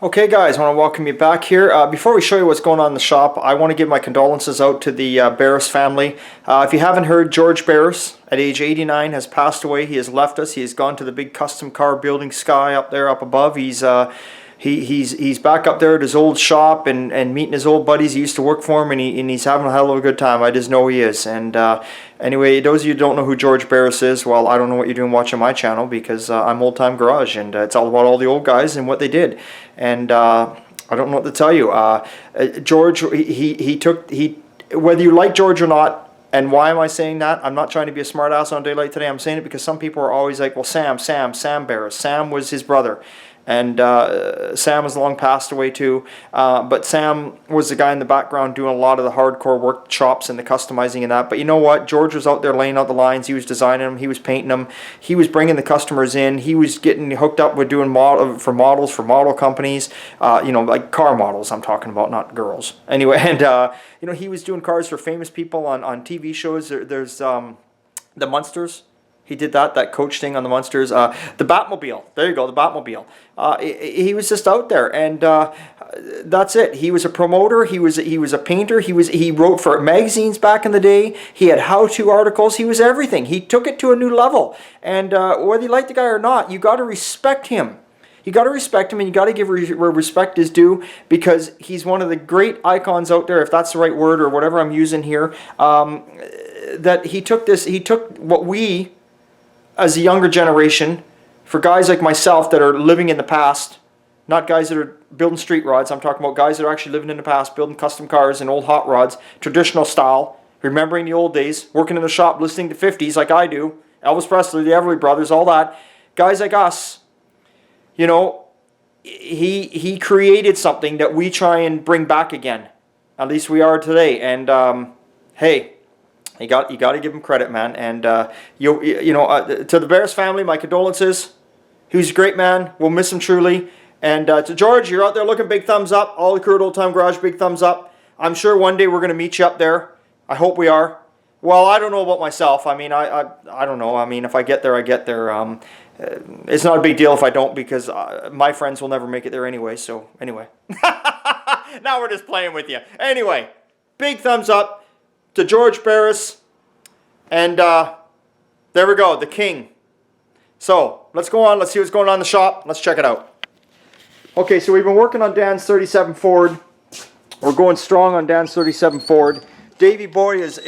Okay guys, I want to welcome you back here. Before we show you what's going on in the shop, I want to give my condolences out to the Barris family. If you haven't heard, George Barris, at age 89, has passed away. He has left us. He has gone to the big custom car building Sky up there, up above. He's back up there at his old shop and meeting his old buddies. He used to work for him, and he's having a hell of a good time. I just know he is. And anyway, those of you who don't know who George Barris is, well, I don't know what you're doing watching my channel, because I'm Old Time Garage, and it's all about all the old guys and what they did. And I don't know what to tell you. George, whether you like George or not. And why am I saying that? I'm not trying to be a smart ass on Daylight Today. I'm saying it because some people are always like, well, Sam Barris. Sam was his brother. And Sam has long passed away too. But Sam was the guy in the background doing a lot of the hardcore workshops and the customizing and that. But you know what? George was out there laying out the lines. He was designing them. He was painting them. He was bringing the customers in. He was getting hooked up with doing models for model companies. Like car models I'm talking about, not girls. Anyway, and he was doing cars for famous people on TV shows. There's the Munsters. He did that coach thing on the Munsters. The Batmobile. There you go, the Batmobile. He was just out there, and that's it. He was a promoter. He was a painter. He wrote for magazines back in the day. He had how-to articles. He was everything. He took it to a new level. And whether you like the guy or not, you got to respect him. You got to respect him, and you got to give where respect is due, because he's one of the great icons out there, if that's the right word or whatever I'm using here. That he took what we, as a younger generation, for guys like myself that are living in the past, not guys that are building street rods, I'm talking about guys that are actually living in the past, building custom cars and old hot rods, traditional style, remembering the old days, working in the shop, listening to 50s like I do, Elvis Presley, the Everly Brothers, all that. Guys like us, he created something that we try and bring back again. At least we are today. And hey, you got to give him credit, man. And to the Barris family, my condolences. He was a great man. We'll miss him truly. And to George, you're out there looking, big thumbs up. All the crew at Old Time Garage, big thumbs up. I'm sure one day we're going to meet you up there. I hope we are. Well, I don't know about myself. I mean, I don't know. I mean, if I get there, I get there. It's not a big deal if I don't, because my friends will never make it there anyway. So anyway, now we're just playing with you. Anyway, big thumbs up to George Barris, and there we go, the king. So let's go on, let's see what's going on in the shop, let's check it out. Okay, so we've been working on Dan's 37 Ford. We're going strong on Dan's 37 Ford. Davey Boy is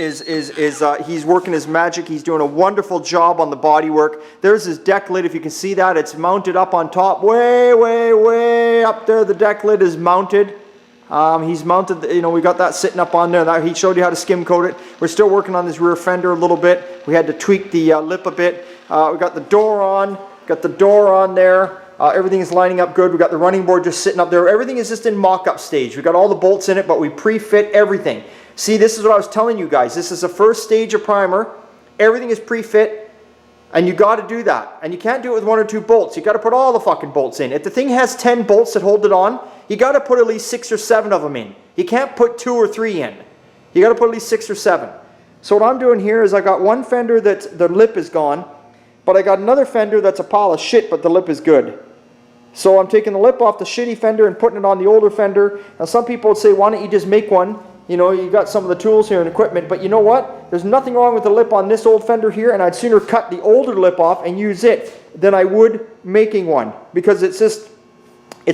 he's working his magic. He's doing a wonderful job on the bodywork. There's his deck lid, if you can see that. It's mounted up on top, way up there. The deck lid is mounted. He's mounted, we got that sitting up on there. He showed you how to skim coat it. We're still working on this rear fender a little bit. We had to tweak the lip a bit. We got the door on there. Everything is lining up good. We got the running board just sitting up there. Everything is just in mock-up stage. We got all the bolts in it, but we pre-fit everything. See, this is what I was telling you guys. This is the first stage of primer. Everything is pre-fit, and you got to do that. And you can't do it with 1 or 2 bolts. You got to put all the fucking bolts in. If the thing has 10 bolts that hold it on, you got to put at least 6 or 7 of them in. You can't put 2 or 3 in. You got to put at least 6 or 7. So what I'm doing here is I got one fender that the lip is gone, but I got another fender that's a pile of shit, but the lip is good. So I'm taking the lip off the shitty fender and putting it on the older fender. Now some people would say, why don't you just make one? You got some of the tools here and equipment, but you know what? There's nothing wrong with the lip on this old fender here, and I'd sooner cut the older lip off and use it than I would making one, because it's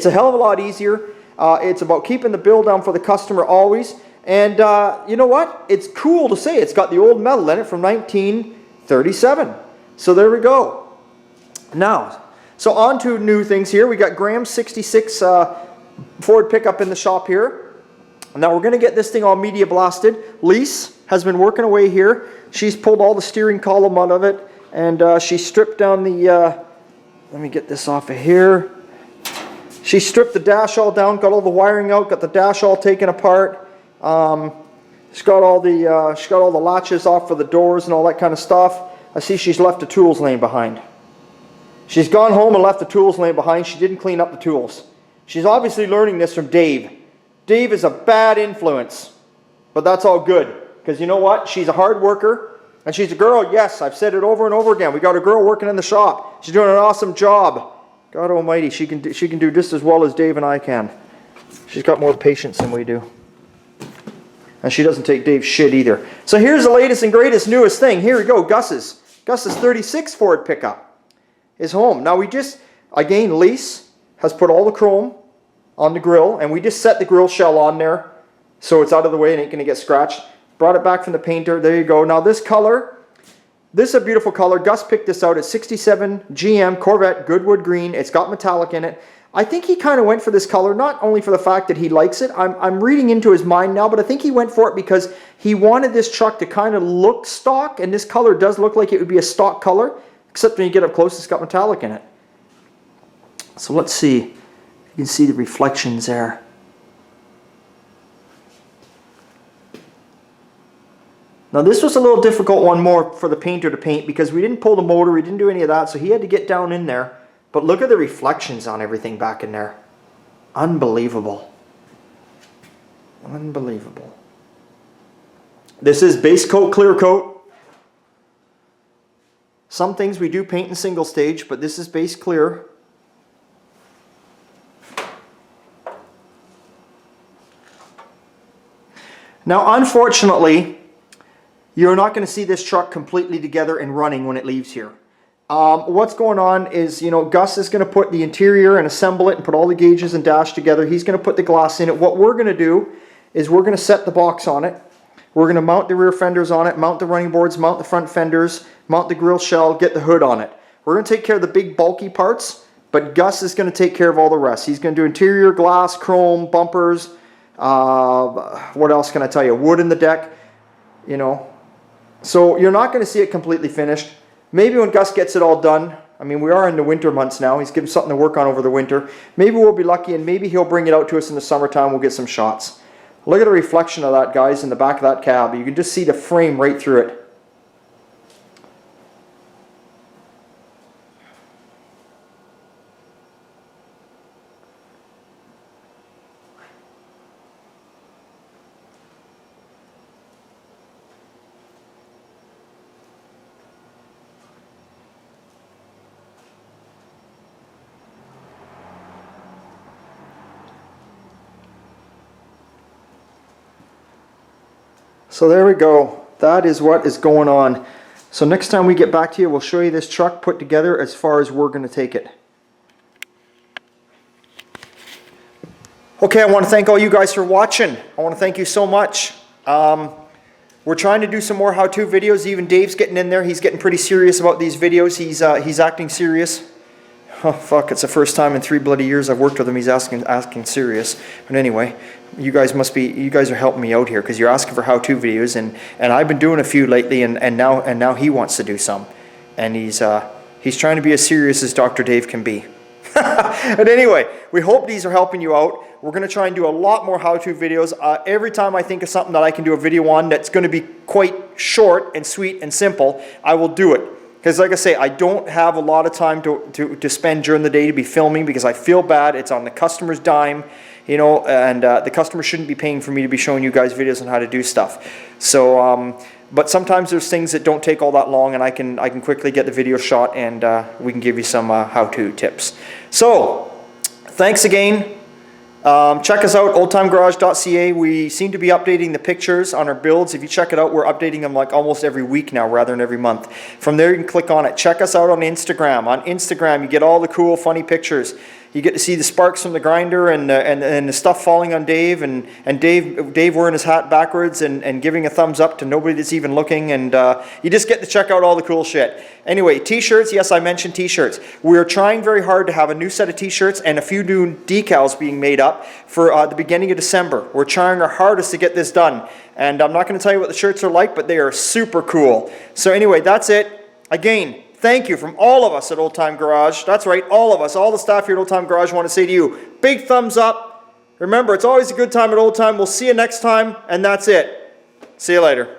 a hell of a lot easier. It's about keeping the bill down for the customer always. And you know what? It's cool to say it's got the old metal in it from 1937. So there we go. Now, so on to new things here. We got Graham's 66 Ford pickup in the shop here. Now we're going to get this thing all media blasted. Lise has been working away here. She's pulled all the steering column out of it, and she stripped down the, let me get this off of here. She stripped the dash all down, got all the wiring out, got the dash all taken apart. She's got all the latches off for the doors and all that kind of stuff. I see she's left the tools laying behind. She's gone home and left the tools laying behind. She didn't clean up the tools. She's obviously learning this from Dave. Dave is a bad influence, but that's all good, because you know what? She's a hard worker, and she's a girl. Yes, I've said it over and over again. We got a girl working in the shop. She's doing an awesome job. God almighty, she can do just as well as Dave and I can. She's got more patience than we do. And she doesn't take Dave's shit either. So here's the latest and greatest, newest thing. Here we go, Gus's 36 Ford pickup is home. Now we just, again, Lise has put all the chrome on the grill, and we just set the grill shell on there so it's out of the way and ain't gonna get scratched. Brought it back from the painter, there you go. Now this color, this is a beautiful color. Gus picked this out. It's 67 GM Corvette Goodwood Green. It's got metallic in it. I think he kind of went for this color, not only for the fact that he likes it. I'm reading into his mind now, but I think he went for it because he wanted this truck to kind of look stock, and this color does look like it would be a stock color, except when you get up close, it's got metallic in it. So let's see. You can see the reflections there. Now this was a little difficult one more for the painter to paint because we didn't pull the motor, we didn't do any of that, so he had to get down in there. But look at the reflections on everything back in there. Unbelievable. Unbelievable. This is base coat, clear coat. Some things we do paint in single stage, but this is base clear. Now unfortunately, you're not going to see this truck completely together and running when it leaves here. What's going on is, you know, Gus is going to put the interior and assemble it and put all the gauges and dash together. He's going to put the glass in it. What we're going to do is we're going to set the box on it. We're going to mount the rear fenders on it, mount the running boards, mount the front fenders, mount the grill shell, get the hood on it. We're going to take care of the big bulky parts, but Gus is going to take care of all the rest. He's going to do interior, glass, chrome, bumpers, what else can I tell you? Wood in the deck, you know. So you're not going to see it completely finished. Maybe when Gus gets it all done, I mean, we are in the winter months now. He's given something to work on over the winter. Maybe we'll be lucky and maybe he'll bring it out to us in the summertime. We'll get some shots. Look at the reflection of that, guys, in the back of that cab. You can just see the frame right through it. So there we go. That is what is going on. So next time we get back to you, we'll show you this truck put together as far as we're going to take it. Okay, I want to thank all you guys for watching. I want to thank you so much. We're trying to do some more how-to videos. Even Dave's getting in there. He's getting pretty serious about these videos. He's acting serious. Oh fuck, it's the first time in 3 bloody years I've worked with him he's asking serious. But anyway, you guys are helping me out here because you're asking for how-to videos, and I've been doing a few lately, and now he wants to do some. And he's trying to be as serious as Dr. Dave can be. But anyway, we hope these are helping you out. We're going to try and do a lot more how-to videos. Every time I think of something that I can do a video on that's going to be quite short and sweet and simple, I will do it. Because like I say, I don't have a lot of time to spend during the day to be filming because I feel bad. It's on the customer's dime, you know, and the customer shouldn't be paying for me to be showing you guys videos on how to do stuff. So, but sometimes there's things that don't take all that long, and I can quickly get the video shot, and we can give you some how-to tips. So, thanks again. Check us out, oldtimegarage.ca. We seem to be updating the pictures on our builds. If you check it out, we're updating them like almost every week now rather than every month. From there, you can click on it. Check us out on Instagram. On Instagram, you get all the cool, funny pictures. You get to see the sparks from the grinder and the stuff falling on Dave, and Dave wearing his hat backwards and giving a thumbs up to nobody that's even looking, and you just get to check out all the cool shit. Anyway, t-shirts, yes, I mentioned t-shirts. We're trying very hard to have a new set of t-shirts and a few new decals being made up for the beginning of December. We're trying our hardest to get this done, and I'm not going to tell you what the shirts are like, but they are super cool. So anyway, that's it. Again, thank you from all of us at Old Time Garage. That's right, all of us, all the staff here at Old Time Garage want to say to you, big thumbs up. Remember, it's always a good time at Old Time. We'll see you next time, and that's it. See you later.